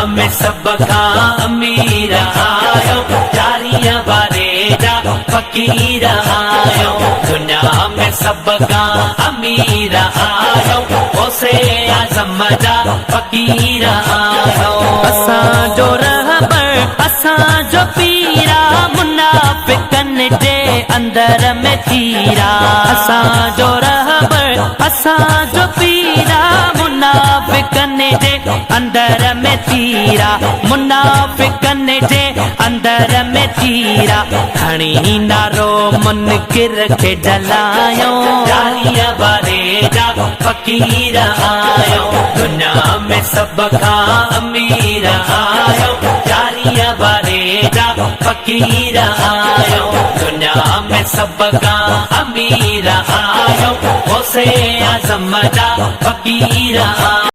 में सबका अमीर आयो, जारिया बारे जा फकीर आयो। दुनिया में सबका अमीर आयो, ओसे आज़म जा फकीर आयो। असां जो रहबर असां जो पीरा, मुनाफिकन जे अंदर में तीरा। असां जो रहबर असां जो पीरा, मुनाफिकन जे अंदर में तीरा। मुनाफिकन जे अंदर में तीरा। खणी नारो मुनकिर खे जलायो, जारिया बारे जा फकीर आयो। दुनिया में सबका अमीर आयो, जारिया बारे जा फकीर आयो। दुनिया में सबका अमीर आयो, ओसे आज़म जा फकीर आयो।